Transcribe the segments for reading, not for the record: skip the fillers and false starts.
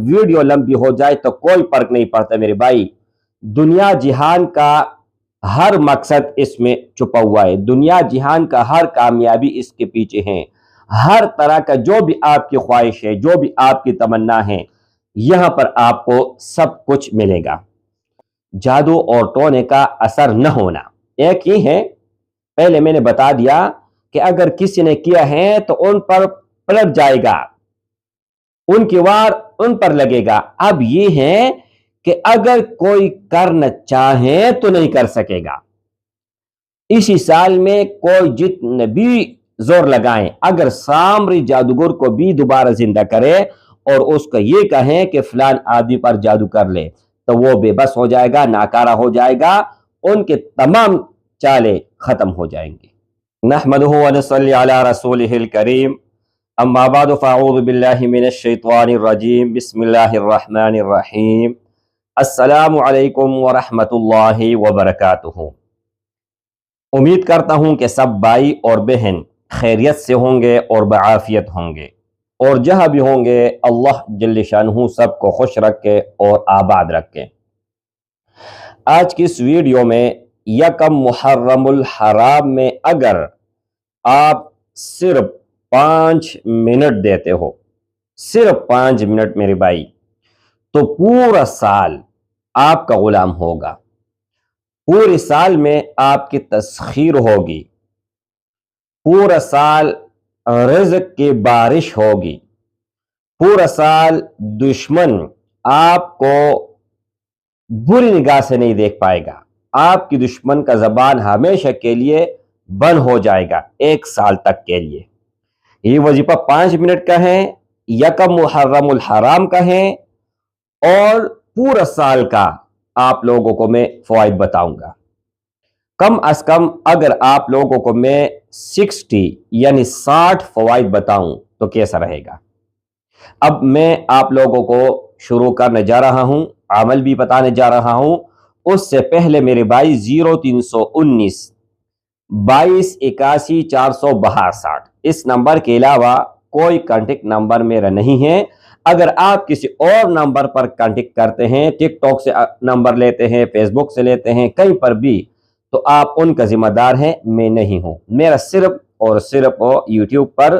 Video لمبی ہو جائے تو کوئی فرق نہیں پڑتا میرے بھائی. دنیا جہان کا ہر مقصد اس میں چھپا ہوا ہے. دنیا جہان کا ہر کامیابی اس کے پیچھے ہے. ہر طرح کا جو بھی آپ کی خواہش ہے، جو بھی آپ کی تمنا ہے، یہاں پر آپ کو سب کچھ ملے گا. جادو اور ٹونے کا اثر نہ ہونا ایک ہی ہے. پہلے میں نے بتا دیا کہ اگر کسی نے کیا ہے تو ان پر پلٹ جائے گا، ان کی وار ان پر لگے گا. اب یہ ہے کہ اگر کوئی کرنا چاہے تو نہیں کر سکے گا. اسی سال میں کوئی جتنے بھی زور لگائیں، اگر سامری جادوگر کو بھی دوبارہ زندہ کرے اور اس کو یہ کہیں کہ فلان آدمی پر جادو کر لے، تو وہ بے بس ہو جائے گا، ناکارہ ہو جائے گا، ان کے تمام چالیں ختم ہو جائیں گے. نحمدہ ونصلی علی رسولہ الکریم. اما بعد فاعوذ باللہ من الشیطان الرجیم. بسم اللہ الرحمن الرحیم. السلام علیکم ورحمۃ اللہ وبرکاتہ. امید کرتا ہوں کہ سب بھائی اور بہن خیریت سے ہوں گے اور بعافیت ہوں گے، اور جہاں بھی ہوں گے اللہ جل شانہ سب کو خوش رکھے اور آباد رکھے. آج کی اس ویڈیو میں یکم محرم الحرام میں اگر آپ صرف 5 منٹ دیتے ہو، صرف 5 منٹ میرے بھائی، تو پورا سال آپ کا غلام ہوگا. پورے سال میں آپ کی تسخیر ہوگی، پورا سال رزق کی بارش ہوگی، پورا سال دشمن آپ کو بری نگاہ سے نہیں دیکھ پائے گا. آپ کی دشمن کا زبان ہمیشہ کے لیے بند ہو جائے گا، 1 سال تک کے لیے. یہ وظیفہ 5 منٹ کا ہے، یکم محرم الحرام کا ہے، اور پورا سال کا آپ لوگوں کو میں فوائد بتاؤں گا. کم از کم اگر آپ لوگوں کو میں 60 یعنی 60 فوائد بتاؤں تو کیسا رہے گا. اب میں آپ لوگوں کو شروع کرنے جا رہا ہوں، عمل بھی بتانے جا رہا ہوں. اس سے پہلے میرے بھائی 0319 22 81 462 اس نمبر کے علاوہ کوئی کانٹیکٹ نمبر میرا نہیں ہے. اگر آپ کسی اور نمبر پر کانٹیکٹ کرتے ہیں، ٹک ٹاک سے نمبر لیتے ہیں، فیس بک سے لیتے ہیں، کہیں پر بھی، تو آپ ان کا ذمہ دار ہیں، میں نہیں ہوں. میرا صرف اور صرف یوٹیوب پر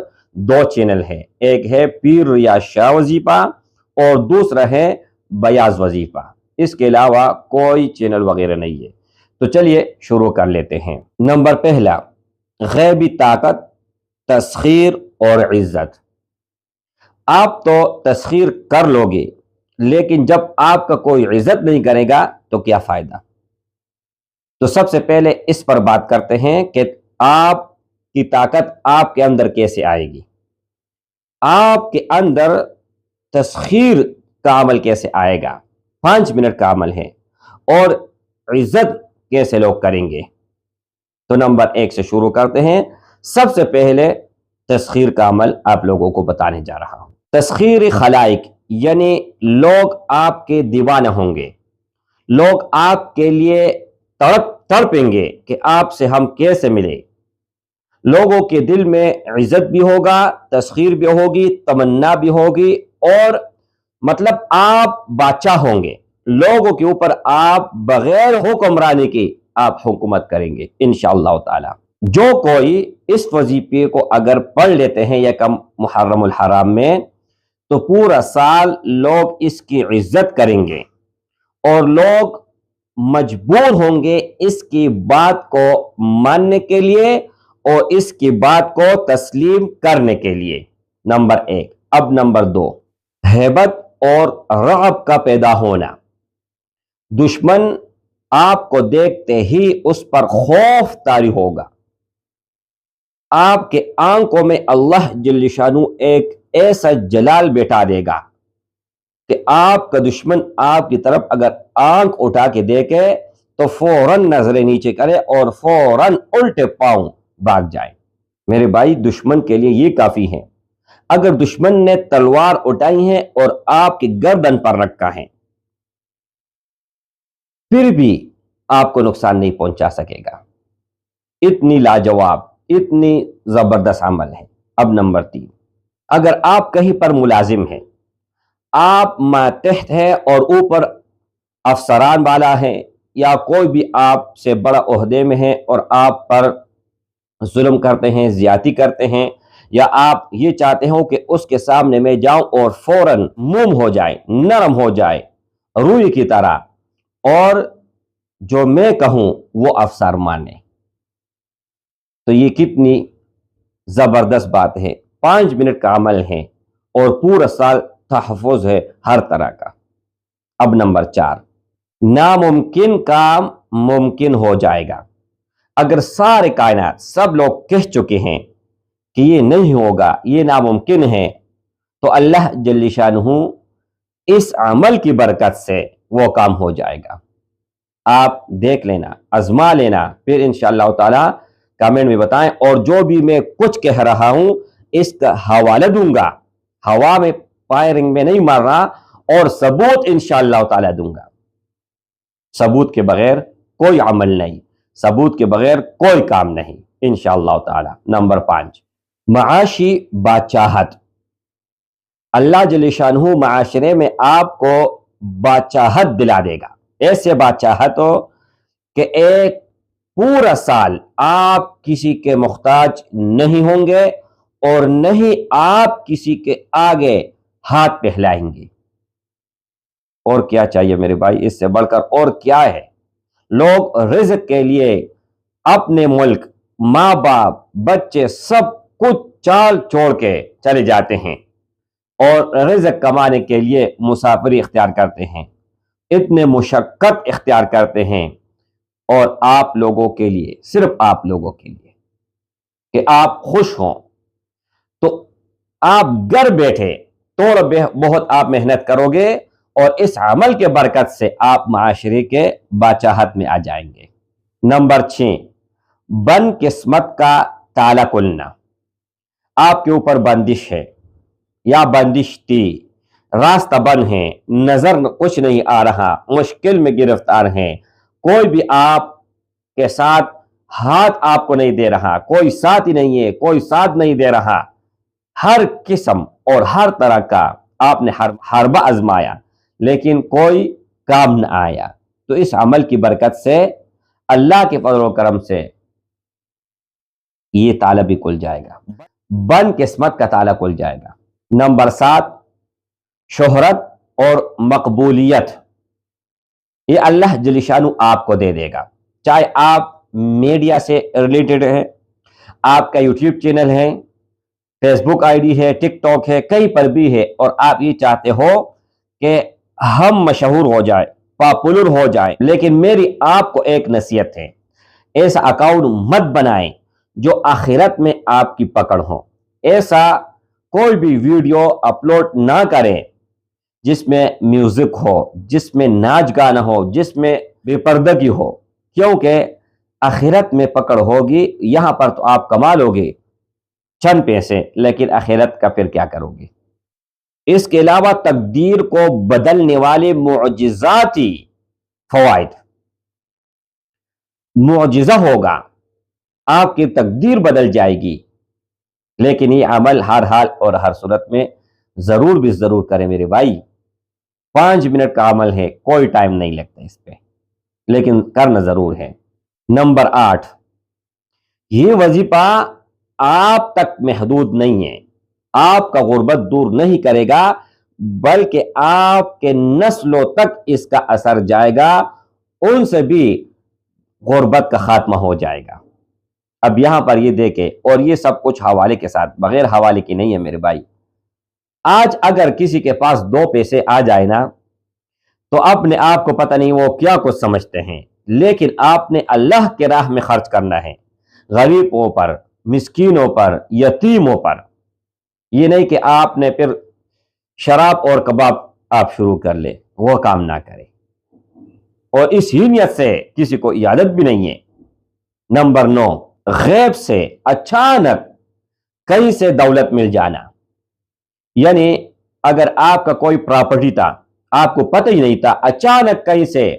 2 چینل ہے. ایک ہے پیر ریاض شاہ وظیفہ اور دوسرا ہے بیاض وظیفہ. اس کے علاوہ کوئی چینل وغیرہ نہیں ہے. تو چلیے شروع کر لیتے ہیں. نمبر پہلا، غیبی طاقت، تسخیر اور عزت. آپ تو تسخیر کر لو گے، لیکن جب آپ کا کوئی عزت نہیں کرے گا تو کیا فائدہ. تو سب سے پہلے اس پر بات کرتے ہیں کہ آپ کی طاقت آپ کے اندر کیسے آئے گی. آپ کے اندر تسخیر کا عمل کیسے آئے گا. 5 منٹ کا عمل ہے. اور عزت کیسے لوگ کریں گے. تو نمبر 1 سے شروع کرتے ہیں. سب سے پہلے تسخیر کا عمل آپ لوگوں کو بتانے جا رہا ہوں. تسخیر خلائق یعنی لوگ آپ کے دیوانے ہوں گے، لوگ آپ کے لیے تڑپیں گے کہ آپ سے ہم کیسے ملے. لوگوں کے دل میں عزت بھی ہوگا، تسخیر بھی ہوگی، تمنا بھی ہوگی، اور مطلب آپ بادشاہ ہوں گے. لوگوں کے اوپر آپ بغیر حکمرانی کی آپ حکومت کریں گے انشاءاللہ تعالی. جو کوئی اس وظیفے کو اگر پڑھ لیتے ہیں یکم محرم الحرام میں، تو پورا سال لوگ اس کی عزت کریں گے اور لوگ مجبور ہوں گے اس کی بات کو ماننے کے لیے اور اس کی بات کو تسلیم کرنے کے لیے. نمبر 1. اب نمبر 2، ہیبت اور رعب کا پیدا ہونا. دشمن آپ کو دیکھتے ہی اس پر خوف طاری ہوگا. آپ کے آنکھوں میں اللہ جل شانہ ایک ایسا جلال بیٹھا دے گا کہ آپ کا دشمن آپ کی طرف اگر آنکھ اٹھا کے دیکھے تو فوراً نظریں نیچے کرے اور فوراً الٹے پاؤں بھاگ جائے. میرے بھائی دشمن کے لیے یہ کافی ہے. اگر دشمن نے تلوار اٹھائی ہے اور آپ کی گردن پر رکھا ہے، پھر بھی آپ کو نقصان نہیں پہنچا سکے گا. اتنی لاجواب، اتنی زبردست عمل ہے. اب نمبر 3، اگر آپ کہیں پر ملازم ہیں، آپ ماتحت ہیں اور اوپر افسران والا ہیں، یا کوئی بھی آپ سے بڑا عہدے میں ہے اور آپ پر ظلم کرتے ہیں، زیادتی کرتے ہیں، یا آپ یہ چاہتے ہو کہ اس کے سامنے میں جاؤں اور فوراً موم ہو جائے، نرم ہو جائے روئی کی طرح، اور جو میں کہوں وہ افسر مانے، تو یہ کتنی زبردست بات ہے۔ 5 منٹ کا عمل ہے اور پورا سال تحفظ ہے ہر طرح کا۔ اب نمبر 4، ناممکن کام ممکن ہو جائے گا۔ اگر سارے کائنات سب لوگ کہہ چکے ہیں کہ یہ نہیں ہوگا، یہ ناممکن ہے، تو اللہ جل شانہ اس عمل کی برکت سے وہ کام ہو جائے گا۔ آپ دیکھ لینا، آزما لینا، پھر انشاءاللہ تعالی کامنٹ میں بتائیں، اور جو بھی میں کچھ کہہ رہا ہوں اس کا حوالہ دوں گا، ہوا میں فائرنگ میں نہیں مار رہا، اور ثبوت انشاءاللہ تعالی دوں گا۔ ثبوت کے بغیر کوئی عمل نہیں، ثبوت کے بغیر کوئی کام نہیں انشاءاللہ تعالی۔ نمبر 5، معاشی باچاہت۔ اللہ جل شانہ معاشرے میں آپ کو باچاہت دلا دے گا، ایسے باچاہت ہو کہ ایک پورا سال آپ کسی کے محتاج نہیں ہوں گے، اور نہیں آپ کسی کے آگے ہاتھ پھیلائیں گے۔ اور کیا چاہیے میرے بھائی، اس سے بڑھ کر اور کیا ہے؟ لوگ رزق کے لیے اپنے ملک، ماں باپ، بچے، سب کچھ چال چھوڑ کے چلے جاتے ہیں، اور رزق کمانے کے لیے مسافری اختیار کرتے ہیں، اتنے مشقت اختیار کرتے ہیں، اور آپ لوگوں کے لیے، صرف آپ لوگوں کے لیے کہ آپ خوش ہوں، تو آپ گھر بیٹھے تھوڑا بہت آپ محنت کرو گے، اور اس عمل کے برکت سے آپ معاشرے کے باچاہت میں آ جائیں گے۔ نمبر 6، بن قسمت کا تالا کھلنا۔ آپ کے اوپر بندش ہے یا بندش تھی، راستہ بند ہے، نظر کچھ نہیں آ رہا، مشکل میں گرفتار ہیں، کوئی بھی آپ کے ساتھ ہاتھ آپ کو نہیں دے رہا، کوئی ساتھ ہی نہیں ہے، کوئی ساتھ نہیں دے رہا، ہر قسم اور ہر طرح کا آپ نے حربہ آزمایا لیکن کوئی کام نہ آیا، تو اس عمل کی برکت سے اللہ کے فضل و کرم سے یہ تالا بھی کھل جائے گا، بن قسمت کا تالا کھل جائے گا۔ نمبر 7، شہرت اور مقبولیت۔ یہ اللہ جل شانہ آپ کو دے دے گا، چاہے آپ میڈیا سے ریلیٹڈ ہیں، آپ کا یوٹیوب چینل ہے، فیس بک آئی ڈی ہے، ٹک ٹاک ہے، کہیں پر بھی ہے، اور آپ یہ چاہتے ہو کہ ہم مشہور ہو جائے، پاپولر ہو جائے، لیکن میری آپ کو ایک نصیحت ہے، ایسا اکاؤنٹ مت بنائیں جو آخرت میں آپ کی پکڑ ہو۔ ایسا کوئی بھی ویڈیو اپلوڈ نہ کریں جس میں میوزک ہو، جس میں ناچ گانا ہو، جس میں بے پردگی ہو، کیونکہ آخرت میں پکڑ ہوگی۔ یہاں پر تو آپ کما لو گے چند پیسے، لیکن آخرت کا پھر کیا کرو گے؟ اس کے علاوہ تقدیر کو بدلنے والے معجزاتی فوائد، معجزہ ہوگا، آپ کی تقدیر بدل جائے گی، لیکن یہ عمل ہر حال اور ہر صورت میں ضرور بھی ضرور کریں میرے بھائی۔ 5 منٹ کا عمل ہے، کوئی ٹائم نہیں لگتا اس پہ، لیکن کرنا ضرور ہے۔ نمبر 8، یہ وظیفہ آپ تک محدود نہیں ہے، آپ کا غربت دور نہیں کرے گا، بلکہ آپ کے نسلوں تک اس کا اثر جائے گا، ان سے بھی غربت کا خاتمہ ہو جائے گا۔ اب یہاں پر یہ دیکھیں، اور یہ سب کچھ حوالے کے ساتھ، بغیر حوالے کی نہیں ہے میرے بھائی۔ آج اگر کسی کے پاس 2 پیسے آ جائے نا، تو اپنے آپ کو پتہ نہیں وہ کیا کچھ سمجھتے ہیں، لیکن آپ نے اللہ کے راہ میں خرچ کرنا ہے، غریبوں پر، مسکینوں پر، یتیموں پر۔ یہ نہیں کہ آپ نے پھر شراب اور کباب آپ شروع کر لے، وہ کام نہ کرے، اور اس ہی نیت سے کسی کو اجازت بھی نہیں ہے۔ نمبر 9، غیب سے اچانک کہیں سے دولت مل جانا۔ یعنی اگر آپ کا کوئی پراپرٹی تھا، آپ کو پتہ ہی نہیں تھا، اچانک کہیں سے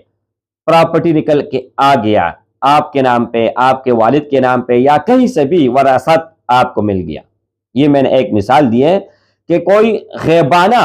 پراپرٹی نکل کے آ گیا، آپ کے نام پہ، آپ کے والد کے نام پہ، یا کہیں سے بھی وراثت آپ کو مل گیا۔ یہ میں نے ایک مثال دی ہے کہ کوئی غیبانہ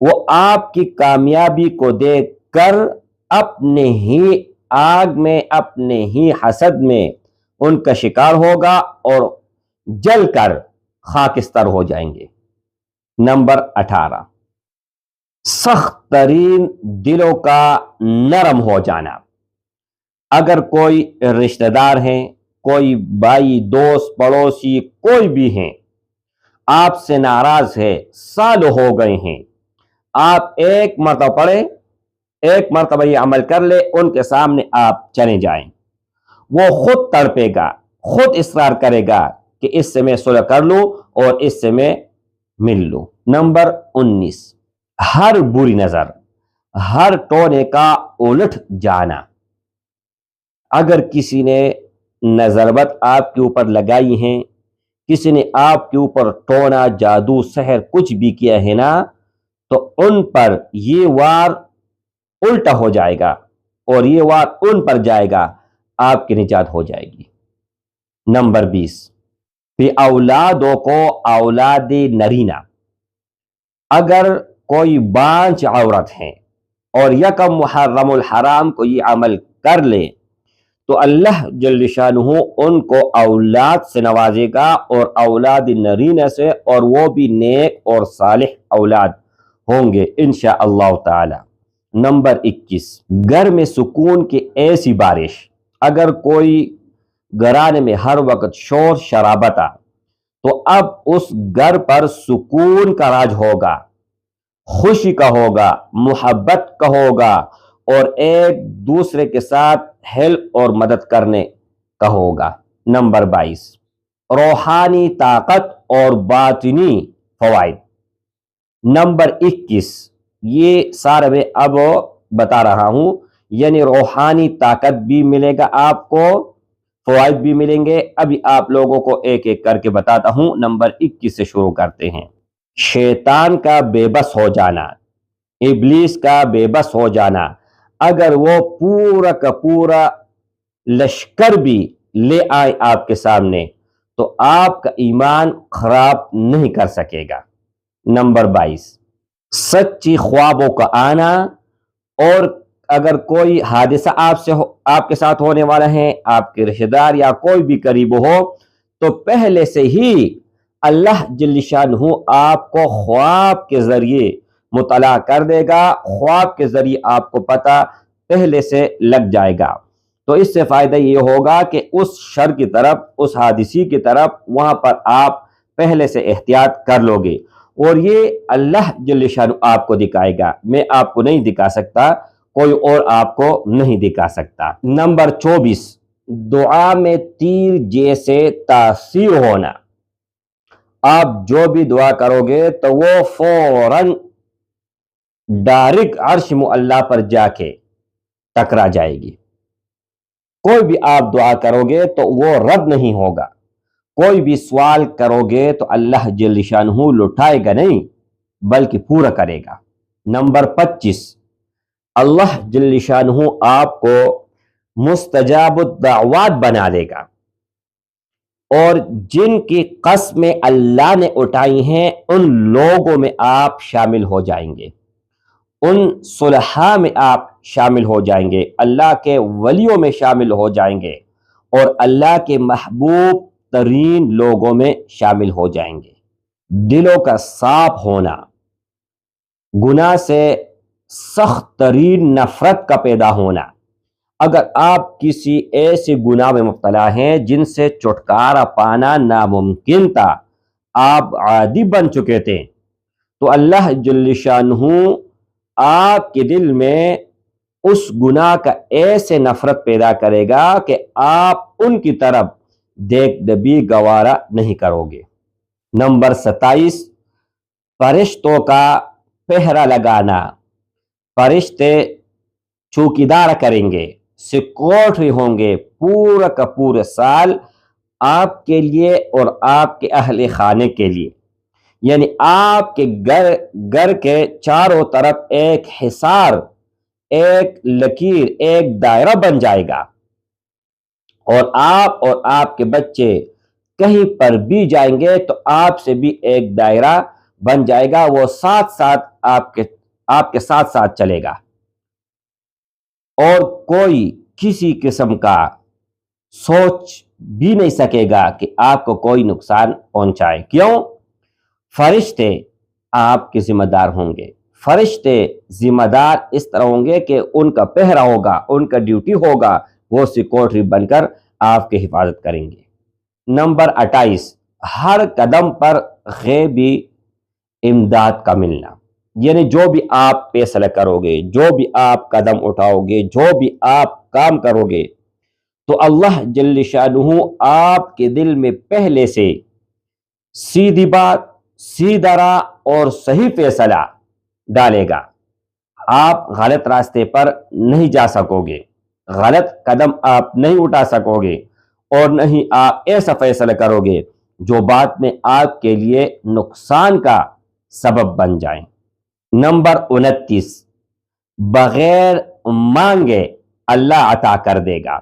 وہ آپ کی کامیابی کو دیکھ کر اپنے ہی آگ میں، اپنے ہی حسد میں ان کا شکار ہوگا اور جل کر خاکستر ہو جائیں گے۔ نمبر 18، سخت ترین دلوں کا نرم ہو جانا۔ اگر کوئی رشتہ دار ہیں، کوئی بھائی، دوست، پڑوسی، کوئی بھی ہیں، آپ سے ناراض ہے، سال ہو گئے ہیں، آپ ایک مرتبہ پڑھیں، ایک مرتبہ یہ عمل کر لے، ان کے سامنے آپ چلے جائیں، وہ خود تڑپے گا، خود اصرار کرے گا کہ اس سے میں صلح کر لوں اور اس سے میں مل لوں۔ نمبر 19، ہر بری نظر، ہر ٹونے کا الٹ جانا۔ اگر کسی نے نظر بد آپ کے اوپر لگائی ہیں، کسی نے آپ کے اوپر ٹونا، جادو، سحر کچھ بھی کیا ہے نا، تو ان پر یہ وار الٹا ہو جائے گا اور یہ وار ان پر جائے گا، آپ کی نجات ہو جائے گی۔ نمبر 20، فی اولادوں کو اولاد نرینہ۔ اگر کوئی بانج عورت ہے اور یکم محرم الحرام کو یہ عمل کر لے تو اللہ جل شانہ ان کو اولاد سے نوازے گا، اور اولاد نرینہ سے، اور وہ بھی نیک اور صالح اولاد ہوں گے انشاءاللہ تعالی۔ نمبر 21، گھر میں سکون کی ایسی بارش۔ اگر کوئی گھرانے میں ہر وقت شور شرابہ تو اب اس گھر پر سکون کا راج ہوگا، خوشی کا ہوگا، محبت کا ہوگا، اور ایک دوسرے کے ساتھ ہیلپ اور مدد کرنے کا ہوگا۔ نمبر 22، روحانی طاقت اور باطنی فوائد۔ نمبر 21، یہ سارا میں اب بتا رہا ہوں، یعنی روحانی طاقت بھی ملے گا آپ کو، فوائد بھی ملیں گے۔ ابھی آپ لوگوں کو ایک ایک کر کے بتاتا ہوں۔ نمبر 21 سے شروع کرتے ہیں۔ شیطان کا بے بس ہو جانا، ابلیس کا بے بس ہو جانا۔ اگر وہ پورا کا پورا لشکر بھی لے آئے آپ کے سامنے تو آپ کا ایمان خراب نہیں کر سکے گا۔ نمبر 22، سچی خوابوں کا آنا، اور اگر کوئی حادثہ آپ کے ساتھ ہونے والا ہے، آپ کے رشتہ دار یا کوئی بھی قریب ہو، تو پہلے سے ہی اللہ جل شانہ آپ کو خواب کے ذریعے مطلع کر دے گا، خواب کے ذریعے آپ کو پتہ پہلے سے لگ جائے گا۔ تو اس سے فائدہ یہ ہوگا کہ اس شر کی طرف، اس حادثی کی طرف، وہاں پر آپ پہلے سے احتیاط کر لو گے، اور یہ اللہ جل شانہ آپ کو دکھائے گا۔ میں آپ کو نہیں دکھا سکتا، کوئی اور آپ کو نہیں دکھا سکتا۔ نمبر 24، دعا میں تیر جیسے تاثیر ہونا۔ آپ جو بھی دعا کرو گے تو وہ فوراً ڈائریکٹ عرش معلیٰ پر جا کے ٹکرا جائے گی۔ کوئی بھی آپ دعا کرو گے تو وہ رد نہیں ہوگا، کوئی بھی سوال کرو گے تو اللہ جل شانہ لٹائے گا نہیں بلکہ پورا کرے گا۔ نمبر 25، اللہ جل شانہ آپ کو مستجاب الدعوات بنا دے گا، اور جن کی قسمیں اللہ نے اٹھائی ہیں ان لوگوں میں آپ شامل ہو جائیں گے، ان صلحاء میں آپ شامل ہو جائیں گے، اللہ کے ولیوں میں شامل ہو جائیں گے، اور اللہ کے محبوب ترین لوگوں میں شامل ہو جائیں گے۔ دلوں کا صاف ہونا، گناہ سے سخت ترین نفرت کا پیدا ہونا۔ اگر آپ کسی ایسے گناہ میں مبتلا ہیں جن سے چھٹکارا پانا ناممکن تھا، آپ عادی بن چکے تھے، تو اللہ جل شانہ آپ کے دل میں اس گناہ کا ایسے نفرت پیدا کرے گا کہ آپ ان کی طرف دیکھ بھی گوارا نہیں کرو گے۔ نمبر 27، فرشتوں کا پہرا لگانا۔ فرشتے چوکیدار کریں گے، سیکورٹری ہوں گے پورا کا پورا سال آپ کے لیے اور آپ کے اہل خانے کے لیے، یعنی آپ کے گھر کے چاروں طرف ایک حصار، ایک لکیر، ایک دائرہ بن جائے گا، اور آپ کے بچے کہیں پر بھی جائیں گے تو آپ سے بھی ایک دائرہ بن جائے گا، وہ ساتھ ساتھ آپ کے ساتھ ساتھ چلے گا، اور کوئی کسی قسم کا سوچ بھی نہیں سکے گا کہ آپ کو کوئی نقصان پہنچائے۔ کیوں؟ فرشتے آپ کے ذمہ دار ہوں گے۔ فرشتے ذمہ دار اس طرح ہوں گے کہ ان کا پہرا ہوگا، ان کا ڈیوٹی ہوگا، وہ سیکورٹری بن کر آپ کی حفاظت کریں گے۔ نمبر 28، ہر قدم پر غیبی امداد کا ملنا، یعنی جو بھی آپ فیصلہ کرو گے، جو بھی آپ قدم اٹھاؤ گے، جو بھی آپ کام کرو گے، تو اللہ جل شانہ آپ کے دل میں پہلے سے سیدھی بات، سیدھا راہ اور صحیح فیصلہ ڈالے گا۔ آپ غلط راستے پر نہیں جا سکو گے، غلط قدم آپ نہیں اٹھا سکو گے، اور نہیں آپ ایسا فیصلہ کرو گے جو بعد میں آپ کے لیے نقصان کا سبب بن جائیں۔ نمبر 29، بغیر مانگے اللہ عطا کر دے گا۔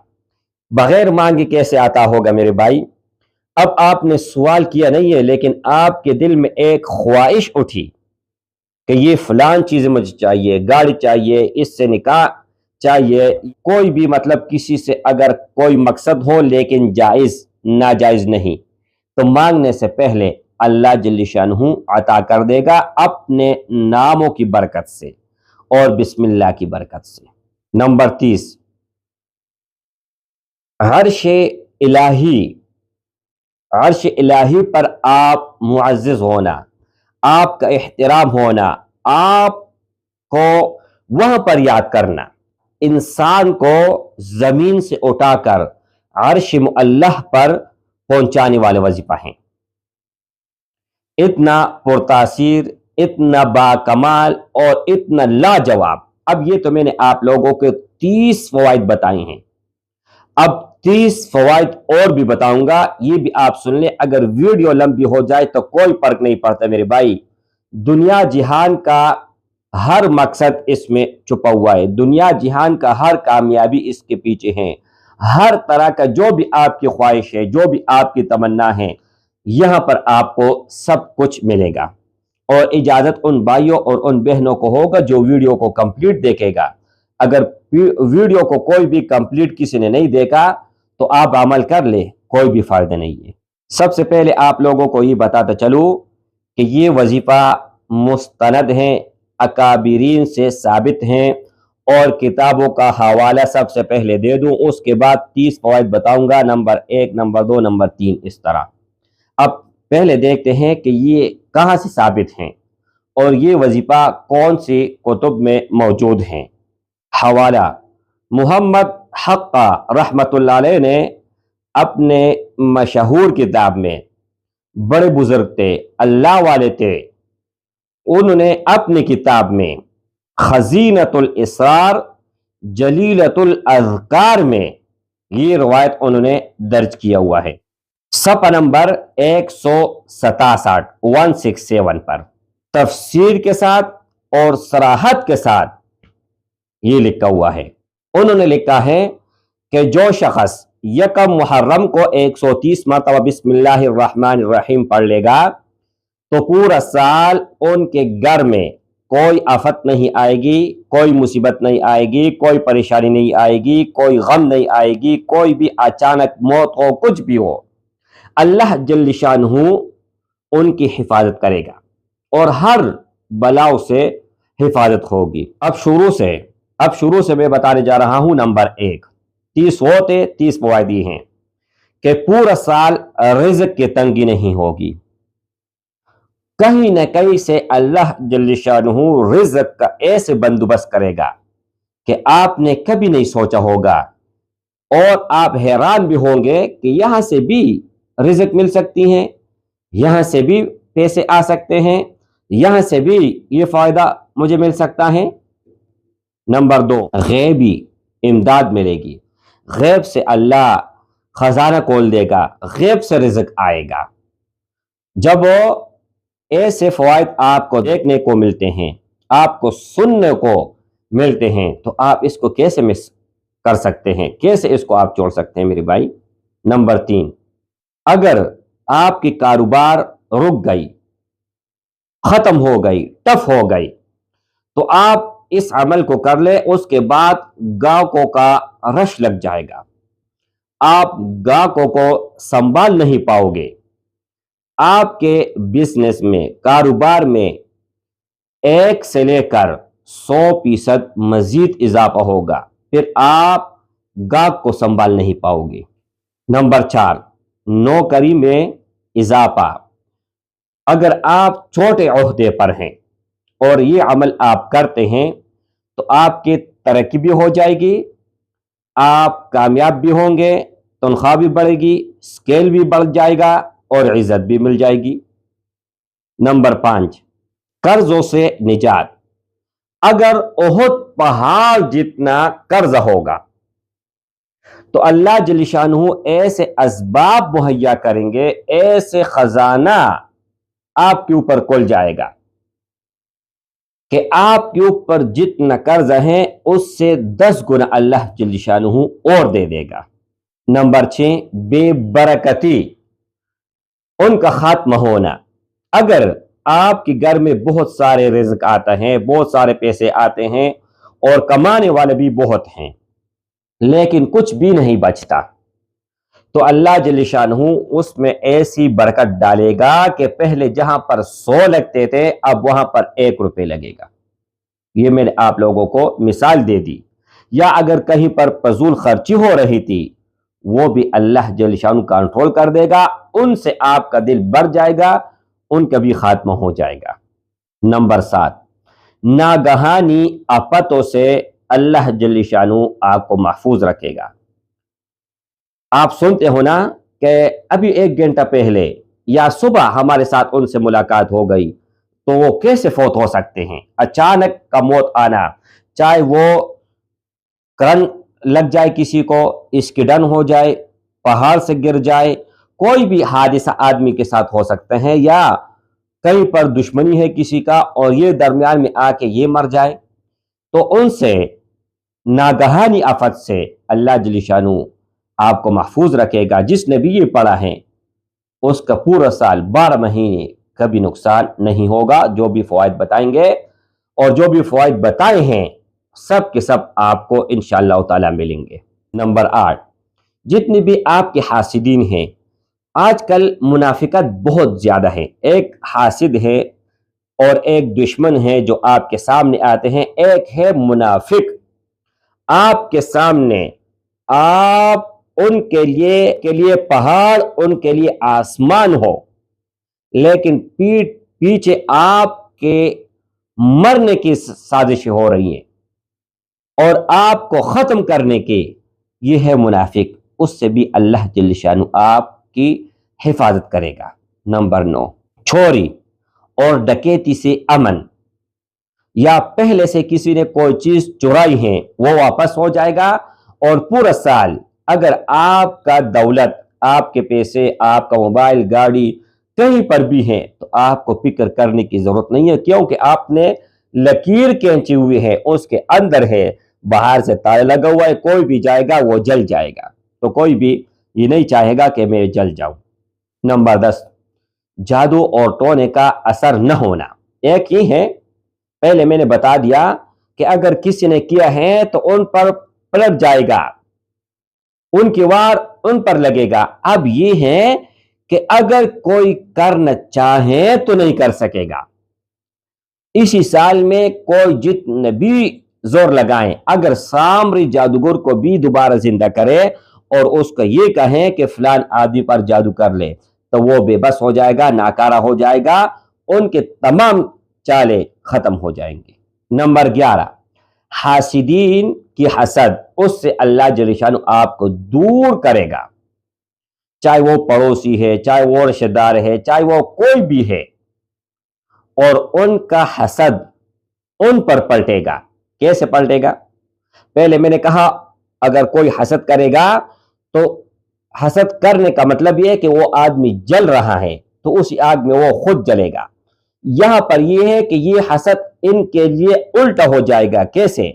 بغیر مانگے کیسے عطا ہوگا میرے بھائی؟ اب آپ نے سوال کیا نہیں ہے، لیکن آپ کے دل میں ایک خواہش اٹھی کہ یہ فلان چیز مجھے چاہیے، گاڑی چاہیے، اس سے نکاح چاہیے، کوئی بھی مطلب کسی سے اگر کوئی مقصد ہو لیکن جائز ناجائز نہیں، تو مانگنے سے پہلے اللہ جل شانہ عطا کر دے گا اپنے ناموں کی برکت سے اور بسم اللہ کی برکت سے۔ نمبر 30، عرش الہی پر آپ معزز ہونا، آپ کا احترام ہونا، آپ کو وہاں پر یاد کرنا، انسان کو زمین سے اٹھا کر عرش اللہ پر پہنچانے والے وظیفہ ہیں۔ اتنا پرتاثیر، اتنا باکمال اور اتنا لاجواب۔ اب یہ تو میں نے آپ لوگوں کے 30 فوائد بتائے ہیں، اب 30 فوائد اور بھی بتاؤں گا، یہ بھی آپ سن لیں۔ اگر ویڈیو لمبی ہو جائے تو کوئی فرق نہیں پڑتا میرے بھائی، دنیا جہان کا ہر مقصد اس میں چھپا ہوا ہے، دنیا جہان کا ہر کامیابی اس کے پیچھے ہے، ہر طرح کا جو بھی آپ کی خواہش ہے، جو بھی آپ کی تمنا ہے، یہاں پر آپ کو سب کچھ ملے گا۔ اور اجازت ان بھائیوں اور ان بہنوں کو ہوگا جو ویڈیو کو کمپلیٹ دیکھے گا۔ اگر ویڈیو کو کوئی بھی کمپلیٹ کسی نے نہیں دیکھا تو آپ عمل کر لے، کوئی بھی فائدہ نہیں ہے۔ سب سے پہلے آپ لوگوں کو یہ بتاتا چلوں کہ یہ وظیفہ مستند ہیں، اکابرین سے ثابت ہیں، اور کتابوں کا حوالہ سب سے پہلے دے دوں، اس کے بعد 30 فوائد بتاؤں گا، نمبر 1، نمبر 2، نمبر 3، اس طرح۔ اب پہلے دیکھتے ہیں کہ یہ کہاں سے ثابت ہیں اور یہ وظیفہ کون سی کتب میں موجود ہیں۔ حوالہ: محمد حقہ رحمۃ اللہ علیہ نے اپنے مشہور کتاب میں، بڑے بزرگ تھے، اللہ والے تھے، انہوں نے اپنی کتاب میں خزینۃ الاسرار جلیلۃ الاذکار میں یہ روایت انہوں نے درج کیا ہوا ہے، صفحہ نمبر 167 پر تفسیر کے ساتھ اور صراحت کے ساتھ یہ لکھا ہوا ہے۔ انہوں نے لکھا ہے کہ جو شخص یکم محرم کو 130 مرتبہ بسم اللہ الرحمن الرحیم پڑھ لے گا تو پورا سال ان کے گھر میں کوئی آفت نہیں آئے گی، کوئی مصیبت نہیں آئے گی، کوئی پریشانی نہیں آئے گی، کوئی غم نہیں آئے گی، کوئی بھی اچانک موت ہو، کچھ بھی ہو، اللہ جل شانہ ان کی حفاظت کرے گا اور ہر بلاؤ سے حفاظت ہوگی۔ اب شروع سے میں بتانے جا رہا ہوں۔ نمبر 1، 30 ہوتے 30 فوائد یہ ہیں کہ پورا سال رزق کی تنگی نہیں ہوگی، کہیں نہ کہیں سے اللہ جل شانہ رزق کا ایسے بندوبست کرے گا کہ آپ نے کبھی نہیں سوچا ہوگا، اور آپ حیران بھی ہوں گے کہ یہاں سے بھی رزق مل سکتی ہیں، یہاں سے بھی پیسے آ سکتے ہیں، یہاں سے بھی یہ فائدہ مجھے مل سکتا ہے۔ نمبر 2، غیبی امداد ملے گی، غیب سے اللہ خزانہ کھول دے گا، غیب سے رزق آئے گا۔ جب وہ ایسے فوائد آپ کو دیکھنے کو ملتے ہیں، آپ کو سننے کو ملتے ہیں، تو آپ اس کو کیسے مس کر سکتے ہیں، کیسے اس کو آپ چھوڑ سکتے ہیں میرے بھائی۔ نمبر 3، اگر آپ کی کاروبار رک گئی، ختم ہو گئی، ٹف ہو گئی، تو آپ اس عمل کو کر لیں، اس کے بعد گاہکوں کا رش لگ جائے گا، آپ گاہکوں کو سنبھال نہیں پاؤ گے، آپ کے بزنس میں، کاروبار میں 1 سے لے کر 100% مزید اضافہ ہوگا، پھر آپ گاہک کو سنبھال نہیں پاؤ گے۔ نمبر 4، نوکری میں اضافہ۔ اگر آپ چھوٹے عہدے پر ہیں اور یہ عمل آپ کرتے ہیں تو آپ کی ترقی بھی ہو جائے گی، آپ کامیاب بھی ہوں گے، تنخواہ بھی بڑھے گی، اسکیل بھی بڑھ جائے گا اور عزت بھی مل جائے گی۔ نمبر 5، قرضوں سے نجات۔ اگر احد پہاڑ جتنا قرض ہوگا تو اللہ جل شانہ ایسے اسباب مہیا کریں گے، ایسے خزانہ آپ کے اوپر کھل جائے گا کہ آپ کے اوپر جتنا قرض ہے اس سے 10 گنا اللہ جل شانہ اور دے دے گا۔ نمبر 6، بے برکتی، ان کا خاتمہ ہونا۔ اگر آپ کے گھر میں بہت سارے رزق آتے ہیں، بہت سارے پیسے آتے ہیں اور کمانے والے بھی بہت ہیں لیکن کچھ بھی نہیں بچتا، تو اللہ جل شانہ اس میں ایسی برکت ڈالے گا کہ پہلے جہاں پر 100 لگتے تھے اب وہاں پر 1 روپے لگے گا۔ یہ میں نے آپ لوگوں کو مثال دے دی۔ یا اگر کہیں پر فضول خرچی ہو رہی تھی وہ بھی اللہ جل شانہ کنٹرول کر دے گا، ان سے آپ کا دل بھر جائے گا، ان کا بھی خاتمہ ہو جائے گا۔ نمبر 7، ناگہانی آفتوں سے اللہ جل شانہ آپ کو محفوظ رکھے گا۔ آپ سنتے ہو نا کہ ابھی 1 گھنٹہ پہلے یا صبح ہمارے ساتھ ان سے ملاقات ہو گئی، تو وہ کیسے فوت ہو سکتے ہیں؟ اچانک کا موت آنا، چاہے وہ کرنٹ لگ جائے، کسی کو ایکسیڈنٹ ہو جائے، پہاڑ سے گر جائے، کوئی بھی حادثہ آدمی کے ساتھ ہو سکتا ہے، یا کہیں پر دشمنی ہے کسی کا اور یہ درمیان میں آ کے یہ مر جائے، تو ان سے ناگہانی آفت سے اللہ جل شانہ آپ کو محفوظ رکھے گا۔ جس نے بھی یہ پڑھا ہے اس کا پورا سال 12 مہینے کبھی نقصان نہیں ہوگا۔ جو بھی فوائد بتائیں گے اور جو بھی فوائد بتائے ہیں سب کے سب آپ کو انشاءاللہ تعالی ملیں گے۔ نمبر 8، جتنے بھی آپ کے حاسدین ہیں، آج کل منافقت بہت زیادہ ہے، ایک حاسد ہے اور ایک دشمن ہے جو آپ کے سامنے آتے ہیں، ایک ہے منافق۔ آپ کے سامنے آپ ان کے لیے پہاڑ، ان کے لیے آسمان ہو، لیکن پیچھے آپ کے مرنے کی سازشیں ہو رہی ہیں اور آپ کو ختم کرنے کی، یہ ہے منافق۔ اس سے بھی اللہ جل شانہ آپ کی حفاظت کرے گا۔ نمبر 9، چوری اور ڈکیتی سے امن۔ یا پہلے سے کسی نے کوئی چیز چرائی ہے وہ واپس ہو جائے گا، اور پورا سال اگر آپ کا دولت، آپ کے پیسے، آپ کا موبائل، گاڑی کہیں پر بھی ہے تو آپ کو فکر کرنے کی ضرورت نہیں ہے، کیونکہ آپ نے لکیر کھینچی ہوئی ہے، اس کے اندر ہے، باہر سے تالا لگا ہوا ہے، کوئی بھی جائے گا وہ جل جائے گا، تو کوئی بھی یہ نہیں چاہے گا کہ میں جل جاؤں۔ نمبر 10، جادو اور ٹونے کا اثر نہ ہونا۔ ایک ہی ہے، پہلے میں نے بتا دیا کہ اگر کسی نے کیا ہے تو ان پر پلٹ جائے گا، ان کی وار ان پر لگے گا۔ اب یہ ہے کہ اگر کوئی کرنا چاہے تو نہیں کر سکے گا۔ اسی سال میں کوئی جتنے بھی زور لگائیں، اگر سامری جادوگر کو بھی دوبارہ زندہ کرے اور اس کو یہ کہیں کہ فلان آدمی پر جادو کر لے، تو وہ بے بس ہو جائے گا، ناکارہ ہو جائے گا، ان کے تمام چالیں ختم ہو جائیں گے۔ نمبر 11، حاسدین کی حسد، اس سے اللہ جل شانہ آپ کو دور کرے گا، چاہے وہ پڑوسی ہے، چاہے وہ رشتہ دار ہے، چاہے وہ کوئی بھی ہے، اور ان کا حسد ان پر پلٹے گا۔ کیسے پلٹے گا؟ پہلے میں نے کہا اگر کوئی حسد کرے گا تو حسد کرنے کا مطلب یہ ہے کہ وہ آدمی جل رہا ہے تو اسی آگ میں وہ خود جلے گا۔ یہاں پر یہ ہے کہ یہ حسد ان کے لیے الٹا ہو جائے گا۔ کیسے؟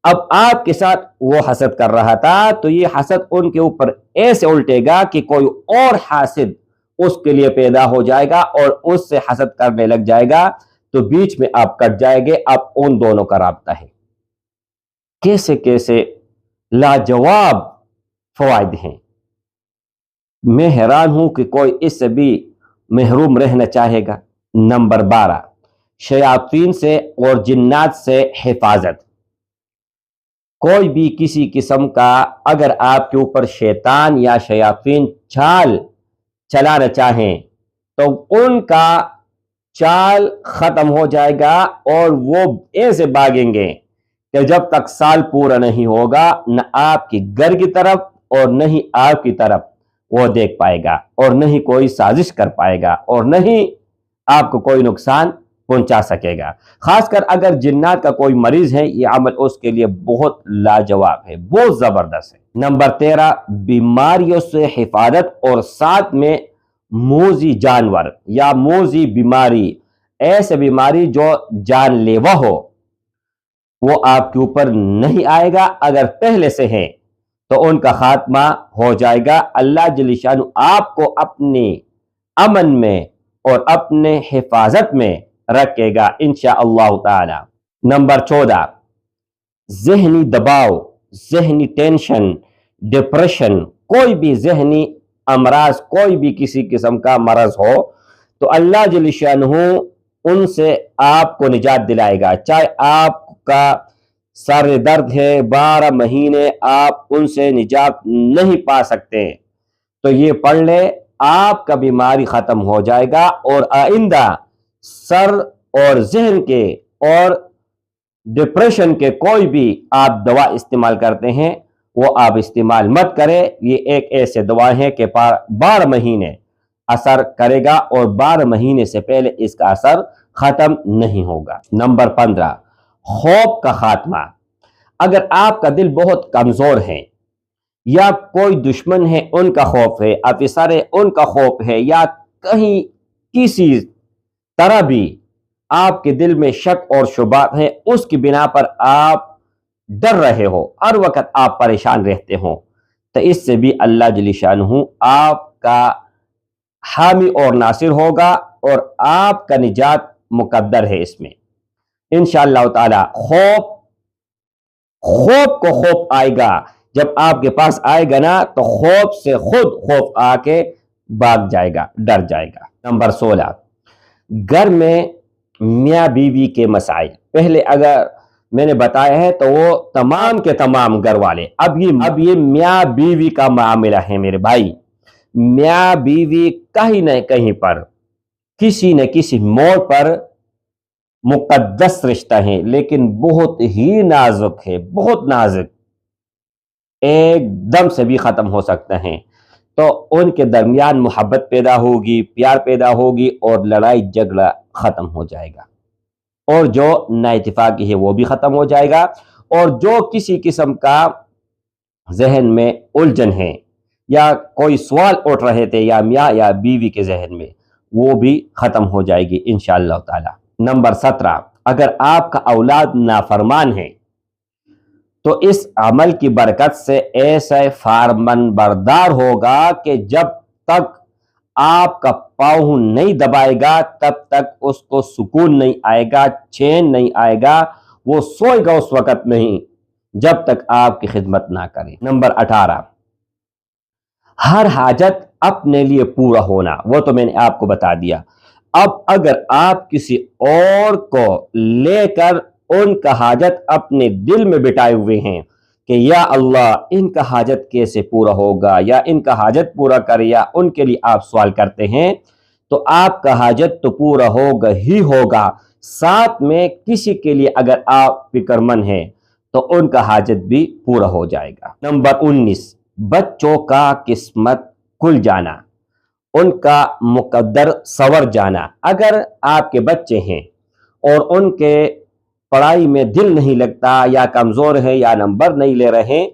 اب آپ کے ساتھ وہ حسد کر رہا تھا تو یہ حسد ان کے اوپر ایسے الٹے گا کہ کوئی اور حاسد اس کے لیے پیدا ہو جائے گا اور اس سے حسد کرنے لگ جائے گا، تو بیچ میں آپ کٹ جائیں گے۔ اب ان دونوں کا رابطہ ہے۔ کیسے کیسے لاجواب فوائد ہیں، میں حیران ہوں کہ کوئی اس سے بھی محروم رہنا چاہے گا۔ نمبر 12، شیاطین سے اور جنات سے حفاظت۔ کوئی بھی کسی قسم کا اگر آپ کے اوپر شیطان یا شیاطین چال چلانا چاہیں تو ان کا چال ختم ہو جائے گا، اور وہ ایسے بھاگیں گے کہ جب تک سال پورا نہیں ہوگا نہ آپ کی گھر کی طرف اور نہ ہی آپ کی طرف وہ دیکھ پائے گا، اور نہ ہی کوئی سازش کر پائے گا، اور نہ ہی آپ کو کوئی نقصان پہنچا سکے گا۔ خاص کر اگر جنات کا کوئی مریض ہے، یہ عمل اس کے لیے بہت لاجواب ہے، بہت زبردست ہے۔ نمبر 13، بیماریوں سے حفاظت اور ساتھ میں موذی جانور یا موذی بیماری، ایسے بیماری جو جان لیوا ہو، وہ آپ کے اوپر نہیں آئے گا۔ اگر پہلے سے ہے تو ان کا خاتمہ ہو جائے گا۔ اللہ جل شانہ آپ کو اپنی امن میں اور اپنے حفاظت میں رکھے گا انشاءاللہ تعالی۔ نمبر 14، ذہنی دباؤ، ذہنی ٹینشن، ڈپریشن، کوئی بھی ذہنی امراض، کوئی بھی کسی قسم کا مرض ہو تو اللہ جل شانہ ان سے آپ کو نجات دلائے گا۔ چاہے آپ کا سر درد ہے 12 مہینے آپ ان سے نجات نہیں پا سکتے تو یہ پڑھ لے، آپ کا بیماری ختم ہو جائے گا، اور آئندہ سر اور ذہن کے اور ڈپریشن کے کوئی بھی آپ دوا استعمال کرتے ہیں وہ آپ استعمال مت کریں۔ یہ ایک ایسے دوا ہے کہ 12 مہینے اثر کرے گا، اور 12 مہینے سے پہلے اس کا اثر ختم نہیں ہوگا۔ نمبر 15، خوف کا خاتمہ۔ اگر آپ کا دل بہت کمزور ہے، یا کوئی دشمن ہے ان کا خوف ہے، افسر ہے ان کا خوف ہے، یا کہیں کسی طرح بھی آپ کے دل میں شک اور شبہات ہے، اس کی بنا پر آپ ڈر رہے ہو، ہر وقت آپ پریشان رہتے ہوں، تو اس سے بھی اللہ جل شانہ آپ کا حامی اور ناصر ہوگا، اور آپ کا نجات مقدر ہے اس میں انشاءاللہ تعالی۔ خوف کو خوف آئے گا، جب آپ کے پاس آئے گا نا تو خوف سے خود خوف آ کے بھاگ جائے گا، ڈر جائے گا۔ نمبر 16، گھر میں میاں بیوی کے مسائل۔ پہلے اگر میں نے بتایا ہے تو وہ تمام کے تمام گھر والے، اب یہ میاں بیوی کا معاملہ ہے میرے بھائی۔ میاں بیوی کہیں نہ کہیں پر کسی نہ کسی موڑ پر مقدس رشتہ ہے، لیکن بہت ہی نازک ہے، بہت نازک، ایک دم سے بھی ختم ہو سکتا ہے۔ تو ان کے درمیان محبت پیدا ہوگی، پیار پیدا ہوگی، اور لڑائی جھگڑا ختم ہو جائے گا، اور جو نا اتفاقی ہے وہ بھی ختم ہو جائے گا، اور جو کسی قسم کا ذہن میں الجھن ہے یا کوئی سوال اٹھ رہے تھے یا میاں یا بیوی کے ذہن میں، وہ بھی ختم ہو جائے گی انشاءاللہ تعالی۔ نمبر 17، اگر آپ کا اولاد نافرمان ہے تو اس عمل کی برکت سے ایسا فرمان بردار ہوگا کہ جب تک آپ کا پاؤں نہیں دبائے گا تب تک اس کو سکون نہیں آئے گا، چین نہیں آئے گا، وہ سوئے گا اس وقت نہیں جب تک آپ کی خدمت نہ کرے۔ نمبر 18، ہر حاجت اپنے لیے پورا ہونا، وہ تو میں نے آپ کو بتا دیا۔ اب اگر آپ کسی اور کو لے کر ان کا حاجت اپنے دل میں بٹھائے ہوئے ہیں کہ یا اللہ ان کا حاجت کیسے پورا ہوگا، یا ان کا حاجت پورا کرے، یا ان کے لیے آپ سوال کرتے ہیں، تو آپ کا حاجت تو پورا ہوگا ہی ہوگا، ساتھ میں کسی کے لیے اگر آپ فکر مند ہیں تو ان کا حاجت بھی پورا ہو جائے گا۔ نمبر 19، بچوں کا قسمت کھل جانا، ان کا مقدر سنور جانا۔ اگر آپ کے بچے ہیں اور ان کے پڑھائی میں دل نہیں لگتا، یا کمزور ہے، یا نمبر نہیں لے رہے،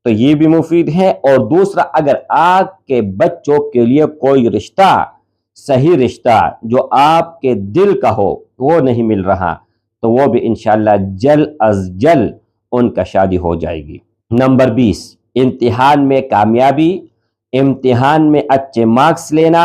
تو یہ بھی مفید ہے۔ اور دوسرا، اگر آپ کے بچوں کے لیے کوئی رشتہ، صحیح رشتہ جو آپ کے دل کا ہو وہ نہیں مل رہا، تو وہ بھی انشاءاللہ جلد از جلد ان کا شادی ہو جائے گی۔ نمبر 20، امتحان میں کامیابی، امتحان میں اچھے مارکس لینا،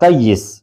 23,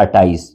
28,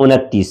29,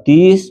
30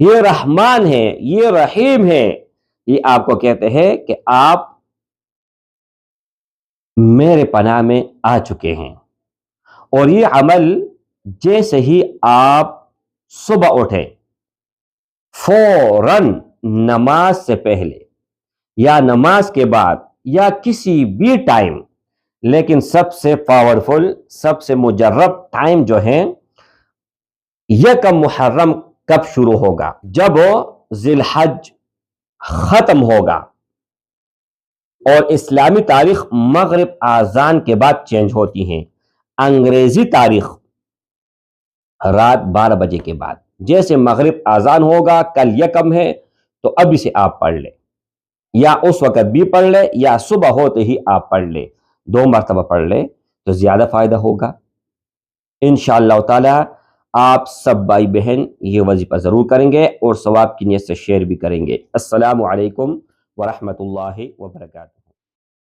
یہ رحمان ہے، یہ رحیم ہے، یہ آپ کو کہتے ہیں کہ آپ میرے پناہ میں آ چکے ہیں۔ اور یہ عمل جیسے ہی آپ صبح اٹھے، فوراً نماز سے پہلے یا نماز کے بعد یا کسی بھی ٹائم، لیکن سب سے پاورفل، سب سے مجرب ٹائم جو ہے، یکم محرم کب شروع ہوگا؟ جب ذی الحج ختم ہوگا اور اسلامی تاریخ مغرب اذان کے بعد چینج ہوتی ہیں، انگریزی تاریخ رات 12 بجے کے بعد۔ جیسے مغرب اذان ہوگا، کل یکم ہے، تو ابھی سے آپ پڑھ لیں، یا اس وقت بھی پڑھ لیں یا صبح ہوتے ہی آپ پڑھ لیں، 2 مرتبہ پڑھ لیں تو زیادہ فائدہ ہوگا انشاءاللہ تعالی۔ آپ سب بھائی بہن یہ وظیفہ ضرور کریں گے اور ثواب کی نیت سے شیئر بھی کریں گے۔ السلام علیکم ورحمۃ اللہ وبرکاتہ۔